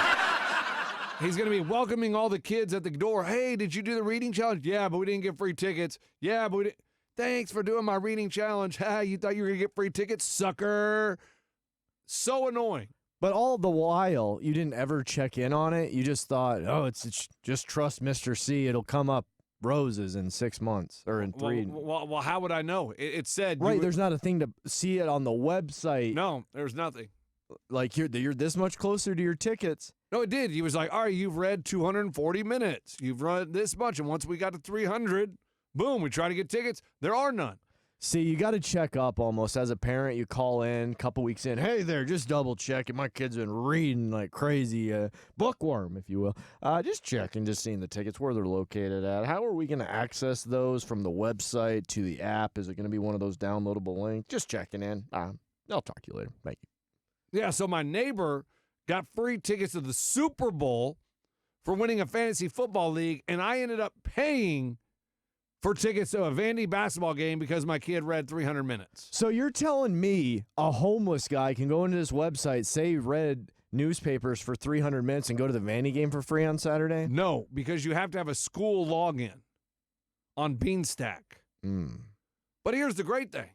He's going to be welcoming all the kids at the door. Hey, did you do the reading challenge? Yeah, but we didn't get free tickets. Yeah, but we didn't. Thanks for doing my reading challenge. Ha, you thought you were going to get free tickets, sucker. So annoying. But all the while, you didn't ever check in on it. You just thought, oh, it's just trust Mr. C. It'll come up roses in 6 months or in 3. Well, how would I know? It said. Right, there's not a thing to see it on the website. No, there's nothing. Like you're this much closer to your tickets. No, it did. He was like, all right, you've read 240 minutes. You've read this much. And once we got to 300, boom, we try to get tickets. There are none. See, you got to check up almost as a parent. You call in a couple weeks in. Hey there, just double checking. My kid's been reading like crazy, bookworm, if you will. Just checking, just seeing the tickets, where they're located at. How are we going to access those from the website to the app? Is it going to be one of those downloadable links? Just checking in. I'll talk to you later. Thank you. Yeah, so my neighbor got free tickets to the Super Bowl for winning a fantasy football league, and I ended up paying for tickets to a Vandy basketball game because my kid read 300 minutes. So you're telling me a homeless guy can go into this website, say he read newspapers for 300 minutes and go to the Vandy game for free on Saturday? No, because you have to have a school login on Beanstack. But here's the great thing.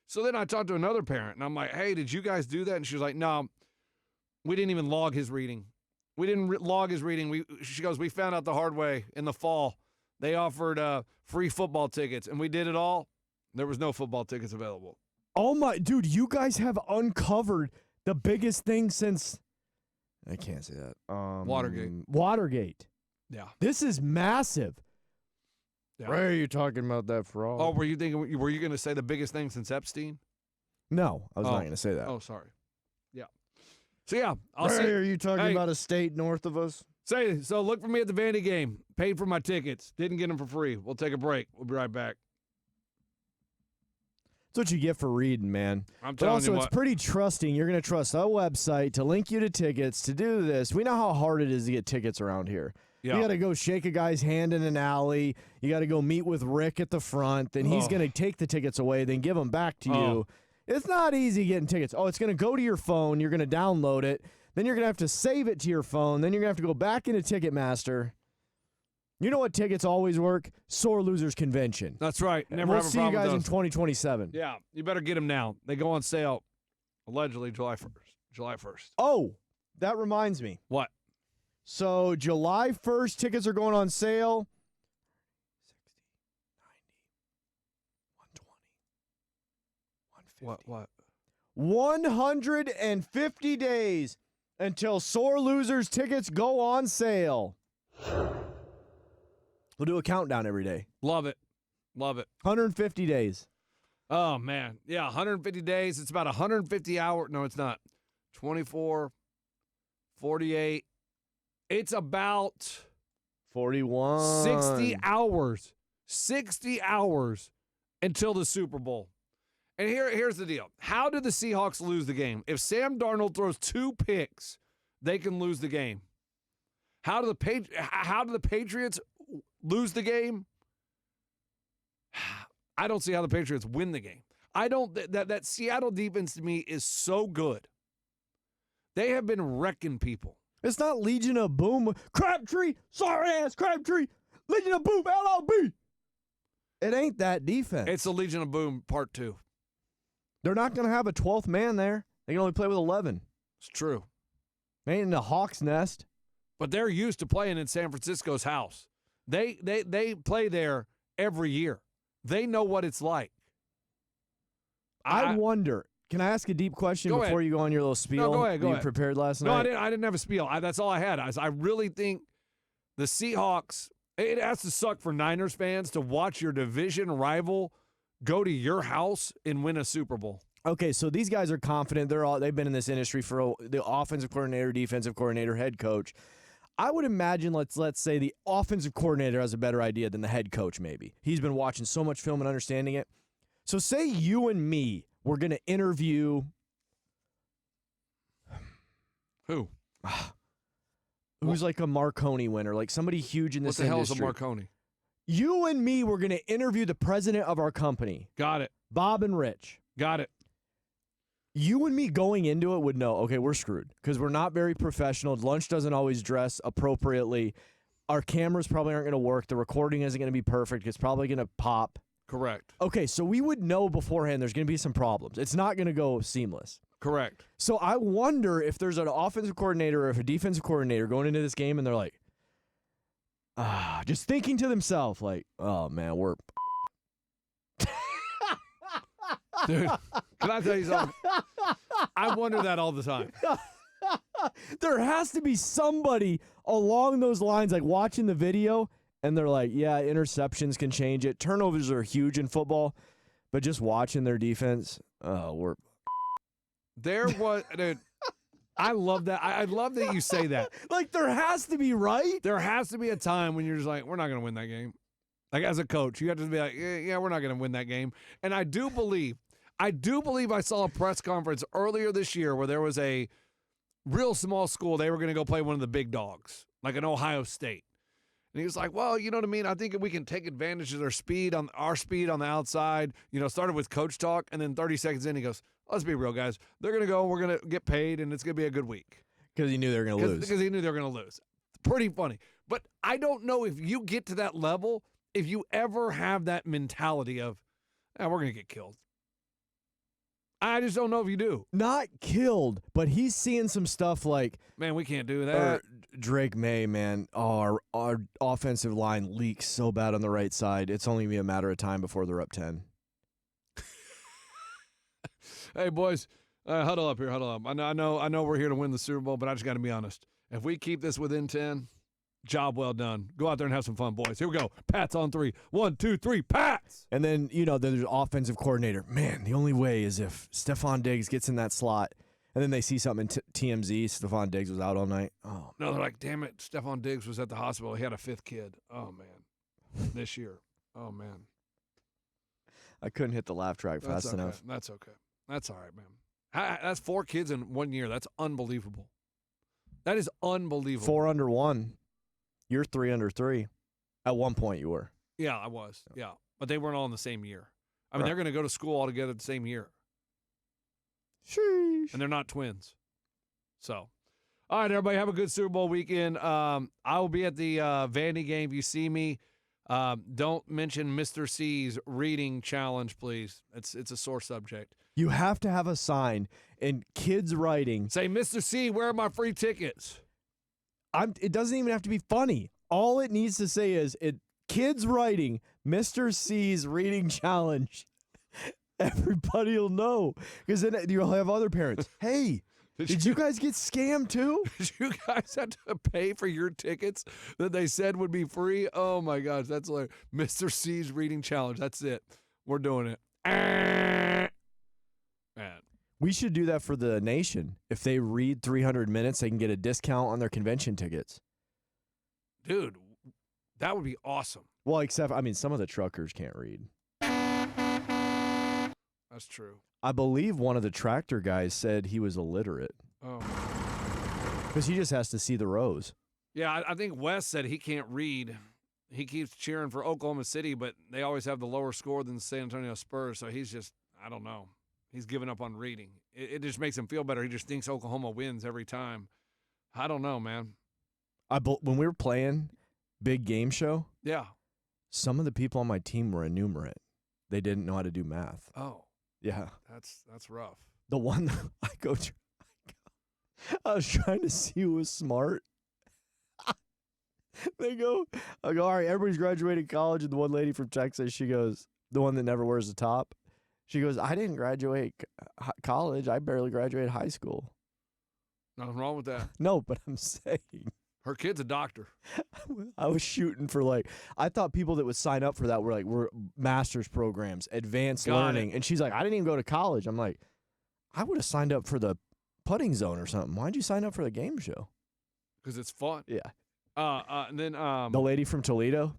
So then I talked to another parent, and I'm like, hey, did you guys do that? And she was like, no, we didn't even log his reading. We didn't log his reading. She goes, we found out the hard way in the fall. They offered free football tickets, and we did it all. There was no football tickets available. Oh, my, dude, you guys have uncovered the biggest thing since, I can't say that. Watergate. Yeah. This is massive. Yeah. Why are you talking about that fraud? Oh, were you going to say the biggest thing since Epstein? No, I was not going to say that. Oh, sorry. Yeah. So, yeah. Are you talking about a state north of us? So look for me at the Vandy game. Paid for my tickets. Didn't get them for free. We'll take a break. We'll be right back. That's what you get for reading, man. I'm but telling also, you it's pretty trusting. You're going to trust a website to link you to tickets to do this. We know how hard it is to get tickets around here. Yeah. You got to go shake a guy's hand in an alley. You got to go meet with Rick at the front. Then he's going to take the tickets away, then give them back to you. It's not easy getting tickets. Oh, it's going to go to your phone. You're going to download it. Then you're going to have to save it to your phone. Then you're going to have to go back into Ticketmaster. You know what tickets always work? Sore Losers Convention. That's right. Never we'll have a see you problem guys in with those. 2027. Yeah, you better get them now. They go on sale allegedly July 1st. Oh, that reminds me. What? So July 1st, tickets are going on sale. 60, 90, 120, 150. What? 150 days until Sore Losers tickets go on sale. We'll do a countdown every day. Love it. Love it. 150 days. Oh, man. Yeah, 150 days. It's about 150 hours. No, it's not. 24, 48. It's about 41. 60 hours. 60 hours until the Super Bowl. And here's the deal. How did the Seahawks lose the game? If Sam Darnold throws 2 picks, they can lose the game. How do the Patriots lose the game? I don't see how the Patriots win the game. That Seattle defense to me is so good. They have been wrecking people. It's not Legion of Boom. Crabtree, sorry ass Crabtree. Legion of Boom, LLB. It ain't that defense. It's the Legion of Boom Part 2. They're not going to have a 12th man there. They can only play with 11. It's true. They ain't in the Hawk's nest. But they're used to playing in San Francisco's house. They play there every year. They know what it's like. I wonder. Can I ask a deep question before you go on your little spiel? No, go ahead. You prepared last night? No, I didn't have a spiel. That's all I had. I really think the Seahawks It has to suck for Niners fans to watch your division rival go to your house and win a Super Bowl. Okay, so these guys are confident. They've been in this industry for the offensive coordinator, defensive coordinator, head coach. I would imagine let's say the offensive coordinator has a better idea than the head coach maybe. He's been watching so much film and understanding it. So say you and me were going to interview Who? who's like a Marconi winner, like somebody huge in this What the hell is industry. a Marconi? You and me were going to interview the president of our company, Got it. Bob and Rich. Got it. You and me going into it would know, okay, we're screwed because we're not very professional. Lunch doesn't always dress appropriately. Our cameras probably aren't going to work. The recording isn't going to be perfect. It's probably going to pop. Correct. Okay, so we would know beforehand there's going to be some problems. It's not going to go seamless. Correct. So I wonder if there's an offensive coordinator or if a defensive coordinator going into this game and they're like, just thinking to themselves, like, oh, man, we're Dude, can I tell you something? I wonder that all the time. there has to be somebody along those lines, like watching the video, and they're like, yeah, interceptions can change it. Turnovers are huge in football, but just watching their defense, we're. There was, dude, I love that. I love that you say that. Like, there has to be, right? There has to be a time when you're just like, we're not going to win that game. Like, as a coach, you have to be like, yeah, we're not going to win that game. And I do believe I saw a press conference earlier this year where there was a real small school. They were going to go play one of the big dogs, like an Ohio State. And he was like, well, you know what I mean? I think we can take advantage of our speed on the outside. You know, started with coach talk, and then 30 seconds in, he goes, let's be real, guys. They're going to go, we're going to get paid, and it's going to be a good week. Because he knew they were going to lose. Because he knew they were going to lose. Pretty funny. But I don't know if you get to that level, if you ever have that mentality of, we're going to get killed. I just don't know if you do. Not killed, but he's seeing some stuff like, man, we can't do that. Drake May, man, our offensive line leaks so bad on the right side. It's only be a matter of time before they're up 10. Hey, boys, huddle up here, huddle up. I know we're here to win the Super Bowl, but I just got to be honest. If we keep this within 10, job well done. Go out there and have some fun, boys. Here we go. Pats on 3. 1, 2, 3, Pats! And then, there's offensive coordinator. Man, the only way is if Stephon Diggs gets in that slot. And then they see something in TMZ. Stephon Diggs was out all night. Oh, no, they're like, damn it. Stephon Diggs was at the hospital. He had a 5th kid. Oh, man. This year. Oh, man. I couldn't hit the laugh track fast enough. That's okay. That's all right, man. That's 4 kids in 1 year. That's unbelievable. That is unbelievable. 4 under 1. You're 3 under 3. At one point you were. Yeah, I was. Yeah. But they weren't all in the same year. I mean, they're going to go to school all together the same year. Sheesh. And they're not twins. So, all right, everybody, have a good Super Bowl weekend. I will be at the Vandy game. If you see me, don't mention Mr. C's reading challenge, please. It's a sore subject. You have to have a sign and kids writing. Say, Mr. C, where are my free tickets? It doesn't even have to be funny. All it needs to say is kids writing Mr. C's reading challenge. Everybody will know because then you'll have other parents. Hey, did you guys get scammed too? Did you guys have to pay for your tickets that they said would be free? Oh my gosh, that's like Mr. C's reading challenge. That's it. We're doing it. Man. We should do that for the nation. If they read 300 minutes, they can get a discount on their convention tickets. Dude, that would be awesome. Well, except, some of the truckers can't read. That's true. I believe one of the tractor guys said he was illiterate. Oh. Because he just has to see the rows. Yeah, I think Wes said he can't read. He keeps cheering for Oklahoma City, but they always have the lower score than the San Antonio Spurs, so he's just, I don't know. He's given up on reading. It just makes him feel better. He just thinks Oklahoma wins every time. I don't know, man. When we were playing big game show, yeah, some of the people on my team were enumerate. They didn't know how to do math. Oh. Yeah. That's rough. The one I was trying to see who was smart. I go, all right, everybody's graduated college. And the one lady from Texas, she goes, the one that never wears the top. She goes, I didn't graduate college. I barely graduated high school. Nothing wrong with that. No, but I'm saying Her kid's a doctor. I was shooting for I thought people that would sign up for that were master's programs, advanced Got learning. And she's like, I didn't even go to college. I'm like, I would have signed up for the putting zone or something. Why'd you sign up for the game show? Because it's fun. Yeah. And then The lady from Toledo,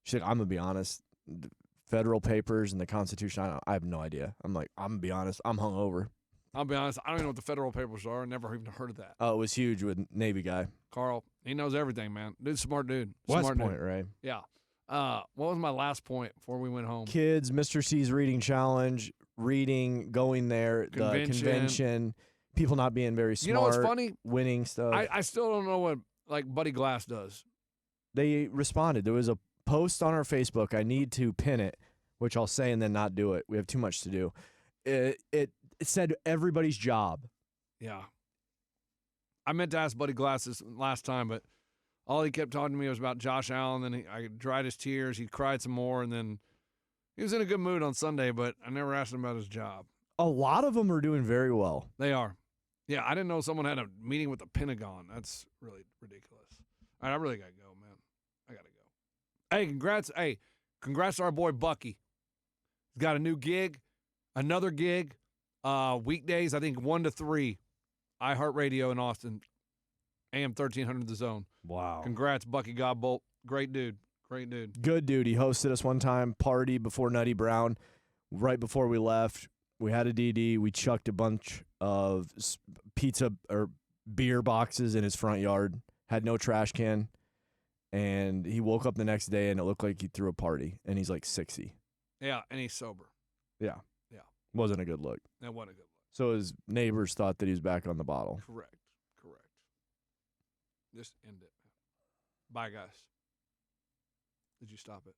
she's like, I'm going to be honest. The federal papers and the Constitution, I have no idea. I'm like, I'm going to be honest. I'm hungover. I'll be honest, I don't even know what the federal papers are. I never even heard of that. Oh, it was huge with Navy guy. Carl, he knows everything, man. Dude's a smart dude. West Smart Point, dude. right? Yeah. What was my last point before we went home? Kids, Mr. C's reading challenge, reading, going there, the convention, people not being very smart. You know what's funny? Winning stuff. I still don't know what Buddy Glass does. They responded. There was a post on our Facebook. I need to pin it, which I'll say and then not do it. We have too much to do. It said everybody's job. Yeah. I meant to ask Buddy Glass this last time, but all he kept talking to me was about Josh Allen. Then I dried his tears. He cried some more, and then he was in a good mood on Sunday, but I never asked him about his job. A lot of them are doing very well. They are. Yeah, I didn't know someone had a meeting with the Pentagon. That's really ridiculous. All right, I really got to go, man. I got to go. Hey, congrats. Hey, congrats to our boy Bucky. He's got a new gig, another gig, weekdays, I think 1 to 3, iHeartRadio in Austin, AM 1300 The Zone. Wow. Congrats, Bucky Godbolt. Great dude. Great dude. Good dude. He hosted us one time, party before Nutty Brown. Right before we left, we had a DD. We chucked a bunch of pizza or beer boxes in his front yard, had no trash can, and he woke up the next day and it looked like he threw a party, and he's like 60. Yeah, and he's sober. Yeah. Yeah. Wasn't a good look. That wasn't a good look. So his neighbors thought that he was back on the bottle. Correct. Just end it. Bye, guys. Did you stop it?